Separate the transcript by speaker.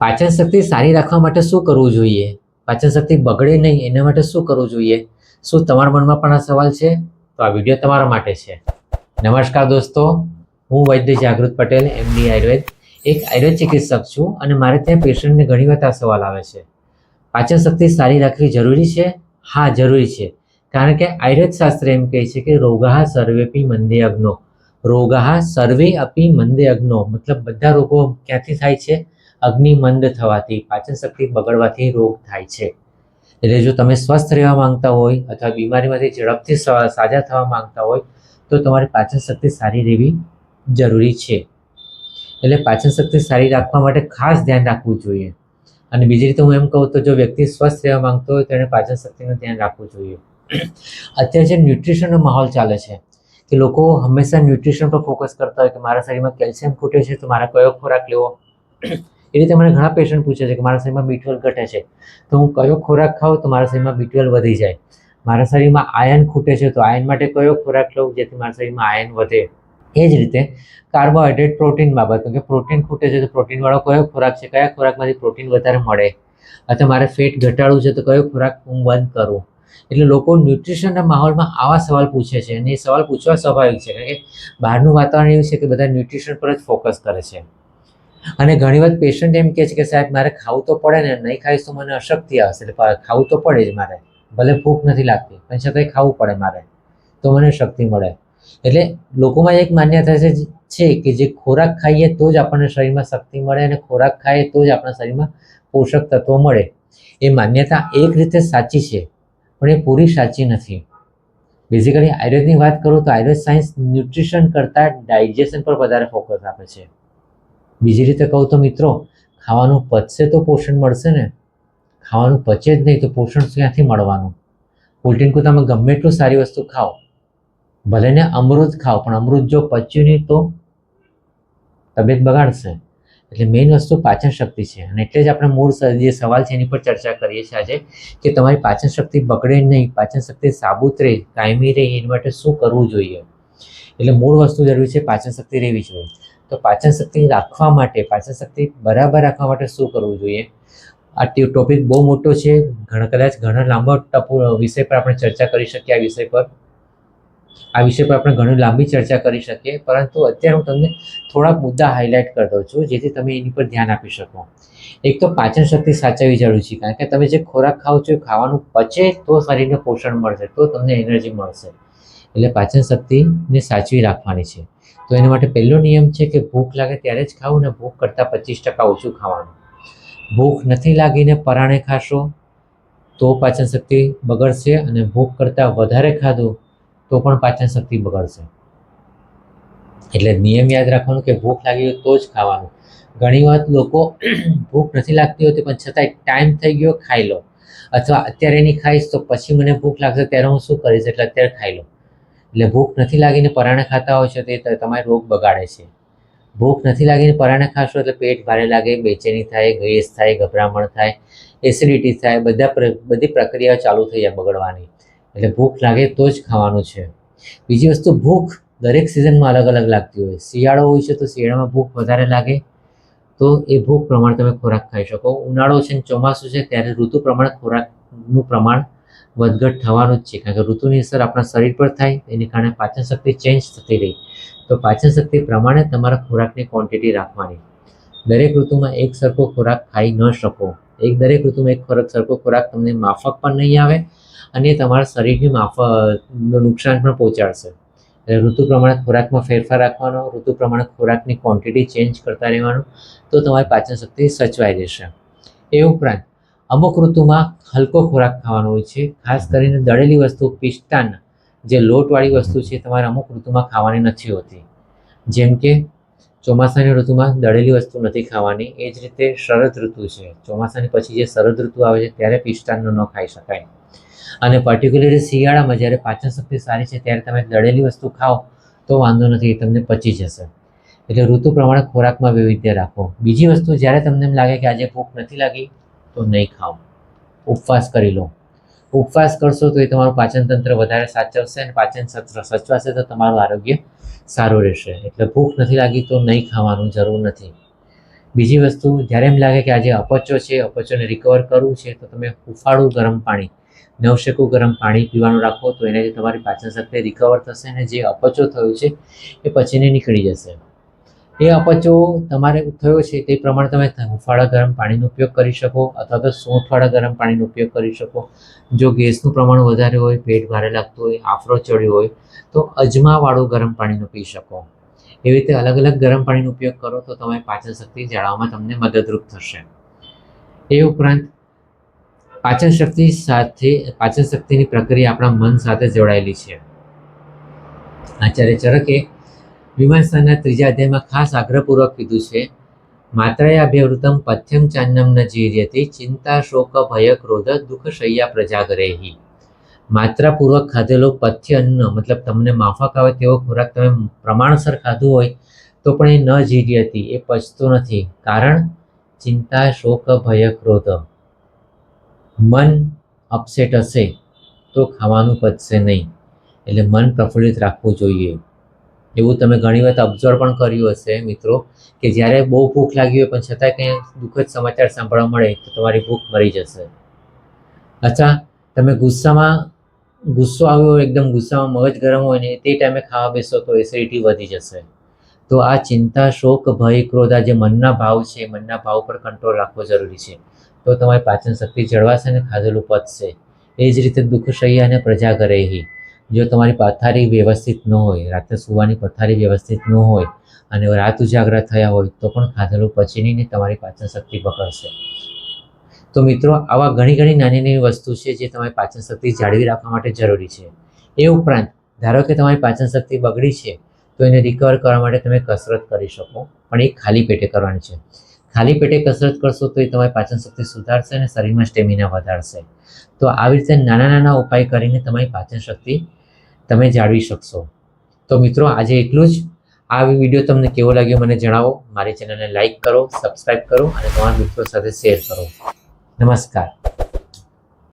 Speaker 1: પાચન શક્તિ સારી રાખવા માટે શું કરવું જોઈએ? પાચન શક્તિ બગડે નહીં એના માટે શું કરવું જોઈએ? શું તમારા મનમાં પણ આ સવાલ છે? તો આ વિડીયો તમારા માટે છે. નમસ્કાર દોસ્તો, હું વૈદ્ય જાગૃત પટેલ, MD આયુર્વેદ, એક આયુર્વેદ ચિકિત્સક છું અને મારે ત્યાં પેશન્ટને ઘણી વખત આ સવાલ આવે છે. પાચન શક્તિ સારી રાખવી જરૂરી છે? હા, જરૂરી છે. કારણ કે આયુર્વેદ શાસ્ત્ર એમ કહે છે કે રોગાહ સર્વેપી મંદે અગ્નો. રોગાહ સર્વે અપી મંદે અગ્નો, મતલબ બધા રોગો ક્યાંથી થાય છે? અગ્નિ મંદ થવાથી, પાચન શક્તિ બગડવાથી રોગ થાય છે. એટલે જો તમે સ્વસ્થ રહેવા માંગતા હોય અથવા બીમારીમાંથી ઝડપથી સાજા થવા માંગતા હોય તો તમારી પાચન શક્તિ સારી રહેવી જરૂરી છે. એટલે પાચન શક્તિ સારી રાખવા માટે ખાસ ધ્યાન રાખવું જોઈએ. અને બીજી રીતે હું એમ કહું તો જો વ્યક્તિ સ્વસ્થ રહેવા માંગતો હોય તો એને પાચન શક્તિનું ધ્યાન રાખવું જોઈએ. અત્યારે જે ન્યુટ્રિશનનો માહોલ ચાલે છે કે લોકો હંમેશા ન્યુટ્રિશન પર ફોકસ કરતા હોય કે મારા શરીરમાં કેલ્શિયમ ખૂટે છે તો મારે કયો ખોરાક લેવો. એ રીતે મને ઘણા પેશન્ટ પૂછે છે કે મારા શરીરમાં B12 ઘટે છે તો હું કયો ખોરાક ખાઉં તો મારા શરીરમાં B12 વધી જાય. મારા શરીરમાં આયર્ન ખૂટે છે તો આયર્ન માટે કયો ખોરાક લઉં જેથી મારા શરીરમાં આયર્ન વધે. એ જ રીતે કાર્બોહાઈડ્રેટ પ્રોટીન બાબત, કે પ્રોટીન ખૂટે છે તો પ્રોટીનવાળો કયો ખોરાક છે, કયા ખોરાકમાંથી પ્રોટીન વધારે મળે, અથવા મારે ફેટ ઘટાડવું છે તો કયો ખોરાક હું બંધ કરું. એટલે લોકો ન્યુટ્રિશનના માહોલમાં આવા સવાલ પૂછે છે અને એ સવાલ પૂછવા સ્વાભાવિક છે કારણ કે બહારનું વાતાવરણ એવું છે કે બધા ન્યુટ્રિશન પર જ ફોકસ કરે છે. અને ઘણી વાર પેશન્ટ એમ કહે છે કે સાહેબ મારે ખાવું તો પડે ને, નહીં ખાઈશ તો મને અશક્તિ આવશે, એટલે ખાવું તો પડે જ મારે, ભલે ભૂખ નથી લાગતી પણ છતાંય ખાવું પડે મારે તો મને શક્તિ મળે. એટલે લોકોમાં એક માન્યતા છે કે જે ખોરાક ખાઈએ તો જ આપણને શરીરમાં શક્તિ મળે અને ખોરાક ખાઈએ તો જ આપણા શરીરમાં પોષક તત્વો મળે. એ માન્યતા એક રીતે સાચી છે પણ એ પૂરી સાચી નથી. બેઝિકલી આયુર્વેદની વાત કરું તો આયુર્વેદ સાયન્સ ન્યુટ્રિશન કરતાં ડાયજેશન પર વધારે ફોકસ આપે છે. બીજી રીતે કહું તો મિત્રો, ખાવાનું પચશે તો પોષણ મળશે ને, ખાવાનું પચે જ નહીં તો પોષણ ક્યાંથી મળવાનું? ઉલટીન તમે ગમે એટલું સારી વસ્તુ ખાઓ, ભલે ને અમૃત ખાઓ પણ અમૃત જો પચ્યું નહીં તો તબિયત બગાડશે. એટલે મેઇન વસ્તુ પાચન શક્તિ છે અને એટલે જ આપણે મૂળ જે સવાલ છે એની પર ચર્ચા કરીએ છીએ આજે કે તમારી પાચન શક્તિ બગડે નહીં, પાચન શક્તિ સાબુત રહે, કાયમી રહે, એની માટે શું કરવું જોઈએ. એટલે મૂળ વસ્તુ જરૂરી છે પાચન શક્તિ રહેવી જોઈએ. તો પાચન શક્તિ રાખવા માટે, પાચન શક્તિ બરાબર રાખવા માટે શું કરવું જોઈએ? આ ટોપિક બહુ મોટો છે, કદાચ ઘણા લાંબો વિષય પર આપણે ચર્ચા કરી શકીએ. આ વિષય પર આપણે ઘણી લાંબી ચર્ચા કરી શકીએ, પરંતુ અત્યારે હું તમને થોડાક મુદ્દા હાઇલાઇટ કરી દઉં છું જેથી તમે એની પર ધ્યાન આપી શકો. એક તો પાચન શક્તિ સાચવવી જરૂરી છે કારણ કે તમે જે ખોરાક ખાઓ છો એ ખાવાનું પચે તો શરીરને પોષણ મળશે, તો તમને એનર્જી મળશે. એટલે પાચન શક્તિને સાચવી રાખવાની છે. તો એના માટે પહેલો નિયમ છે કે ભૂખ લાગે ત્યારે જ ખાવું ને ભૂખ કરતાં 25% ઓછું ખાવાનું. ભૂખ નથી લાગીને પરાણે ખાશો તો પાચન શક્તિ બગડશે અને ભૂખ કરતાં વધારે ખાધું તો પણ પાચન શક્તિ બગડશે. એટલે નિયમ યાદ રાખવાનું કે ભૂખ લાગી હોય તો જ ખાવાનું. ઘણી વાર લોકો ભૂખ નથી લાગતી હોતી પણ છતાંય ટાઈમ થઈ ગયો ખાઈ લો, અથવા અત્યારે નહીં ખાઈશ તો પછી મને ભૂખ લાગશે ત્યારે હું શું કરીશ એટલે અત્યારે ખાઈ લો. એટલે ભૂખ નથી લાગીને પરાણે ખાતા હોય છે તે તમારો રોગ બગાડે છે. ભૂખ નથી લાગીને પરાણે ખાશો એટલે પેટ ભારે લાગે, બેચેની થાય, ગેસ થાય, ગભરામણ થાય, એસિડિટી થાય, બધી પ્રક્રિયાઓ ચાલુ થઈ જાય બગડવાની. એટલે ભૂખ લાગે તો જ ખાવાનું છે. બીજી વસ્તુ, ભૂખ દરેક સિઝનમાં અલગ અલગ લાગતી હોય. શિયાળો હોય છે તો શિયાળામાં ભૂખ વધારે લાગે તો એ ભૂખ પ્રમાણે તમે ખોરાક ખાઈ શકો. ઉનાળો છે ને ચોમાસું છે ત્યારે ઋતુ પ્રમાણે ખોરાકનું પ્રમાણ વધઘટ થવાનું જ છે કારણ કે ઋતુની અસર આપણા શરીર પર થાય એની કારણે પાચન શક્તિ ચેન્જ થતી રહી. તો પાચન શક્તિ પ્રમાણે તમારા ખોરાકની ક્વોન્ટિટી રાખવાની. દરેક ઋતુમાં એક સરખો ખોરાક ખાઈ ન શકો. દરેક ઋતુમાં એક સરખો ખોરાક તમને માફક પણ નહીં આવે અને તમારા શરીરની નુકસાન પણ પહોંચાડશે. ઋતુ પ્રમાણે ખોરાકમાં ફેરફાર રાખવાનો, ઋતુ પ્રમાણે ખોરાકની ક્વોન્ટિટી ચેન્જ કરતા રહેવાનું, તો તમારી પાચન શક્તિ સચવાઈ રહેશે. એ ઉપરાંત અમુક ઋતુમાં હલકો ખોરાક ખાવાનો હોય છે, ખાસ કરીને દળેલી વસ્તુ, પિસ્તાન જે લોટવાળી વસ્તુ છે તમારે અમુક ઋતુમાં ખાવાની નથી હોતી. જેમ કે ચોમાસાની ઋતુમાં દળેલી વસ્તુ નથી ખાવાની. એ જ રીતે શરદ ઋતુ છે, ચોમાસાની પછી જે શરદ ઋતુ આવે છે ત્યારે પિસ્તાનનું ન ખાઈ શકાય. અને પર્ટિક્યુલરલી શિયાળામાં જ્યારે પાચન શક્તિ સારી છે ત્યારે તમે દળેલી વસ્તુ ખાઓ તો વાંધો નથી, તમને પચી જશે. એટલે ઋતુ પ્રમાણે ખોરાકમાં વૈવિધ્ય રાખો. બીજી વસ્તુ, જ્યારે તમને એમ લાગે કે આજે ભૂખ નથી લાગી તો નહીં ખાઓ, ઉપવાસ કરી લો. ઉપવાસ કરશો તો એ તમારું પાચન તંત્ર વધારે સાચવશે અને પાચન તંત્ર સચવાશે તો તમારું આરોગ્ય સારું રહેશે. એટલે ભૂખ નથી લાગી તો નહીં ખાવાનું, જરૂર નથી. બીજી વસ્તુ, જ્યારે એમ લાગે કે આજે અપચો છે, અપચોને રિકવર કરવું છે, તો તમે હુંફાળું ગરમ પાણી, નવશેકું ગરમ પાણી પીવાનું રાખો, તો એનાથી તમારી પાચન શક્તિ રિકવર થશે અને જે અપચો થયો છે એ પચીને નીકળી જશે. એ અપચો તમારે થયો છે તે પ્રમાણે તમે હુંફાળા ગરમ પાણીનો ઉપયોગ કરી શકો, અથવા તો સોંઠવાળા ગરમ પાણીનો ઉપયોગ કરી શકો. જો ગેસનું પ્રમાણ વધારે હોય, પેટ ભારે લાગતું હોય, આફરો ચડ્યો હોય, તો અજમાવાળું ગરમ પાણીનો પી શકો. એવી રીતે અલગ અલગ ગરમ પાણીનો ઉપયોગ કરો તો તમારી પાચન શક્તિ જાળવવામાં તમને મદદરૂપ થશે. એ ઉપરાંત પાચન શક્તિની પ્રક્રિયા આપણા મન સાથે જોડાયેલી છે. આચાર્ય ચરકે મીમાંસાના 3જા અધ્યાયમાં ખાસ આગ્રહપૂર્વક કીધું છે, માત્રયાભ્યવૃતમ પથ્યમ ચાન્નમ ન જીર્યતે ચિંતા શોક ભય ક્રોધ દુઃખ શય્યા પ્રજાગરેહિ. માત્રાપૂર્વક ખાધેલો પથ્ય અન્ન, મતલબ તમને માફક આવે તેવો ખોરાક તમે પ્રમાણસર ખાધું હોય તો પણ એ ન જીર્યતી, એ પચતો નથી. કારણ ચિંતા શોક ભય ક્રોધ. મન અપસેટ હશે તો ખાવાનું પચશે નહીં. એટલે મન પ્રફુલ્લિત રાખવું જોઈએ. એવું તમે ઘણી વખત ઓબ્ઝર્વ પણ કર્યું હશે મિત્રો, કે જ્યારે બહુ ભૂખ લાગી હોય પણ છતાંય કંઈ દુઃખદ સમાચાર સાંભળવા મળે તો તમારી ભૂખ મરી જશે. અથવા તમે ગુસ્સો આવ્યો હોય, એકદમ ગુસ્સામાં મગજ ગરમ હોય ને તે ટાઈમે ખાવા બેસો તો એસિડિટી વધી જશે. તો આ ચિંતા શોક ભય ક્રોધ, આ જે મનના ભાવ છે, મનના ભાવ પર કંટ્રોલ રાખવો જરૂરી છે. તો તમારી પાચન શક્તિ જળવાશે અને ખાધેલું પચશે. એ જ રીતે દુઃખ શય્યા અને પ્રજાગરેહિ. જો તમારી પથારી વ્યવસ્થિત ન હોય, રાત્રે સુવાની પથારી વ્યવસ્થિત ન હોય અને રાત ઉજાગરા થયા હોય તો પણ ખાધેલું પચી નહીં, તમારી પાચન શક્તિ બગડશે. તો મિત્રો, આવા ઘણી નાની નાની વસ્તુ છે જે તમારી પાચન શક્તિ જાળવી રાખવા માટે જરૂરી છે. એ ઉપરાંત ધારો કે તમારી પાચન શક્તિ બગડી છે તો એને રિકવર કરવા માટે તમે કસરત કરી શકો, પણ એ ખાલી પેટે કરવાની છે. ખાલી પેટે કસરત કરશો તો એ તમારી પાચન શક્તિ સુધારશે અને શરીરમાં સ્ટેમિના વધારશે. તો આવી રીતે નાના નાના ઉપાય કરીને તમારી પાચન શક્તિ તમે જાળવી શકશો. તો મિત્રો, આજે એટલું જ. આ વિડીયો તમને કેવો લાગ્યો મને જણાવો. મારી ચેનલને લાઈક કરો, સબસ્ક્રાઈબ કરો અને તમારા મિત્રો સાથે શેર કરો. નમસ્કાર.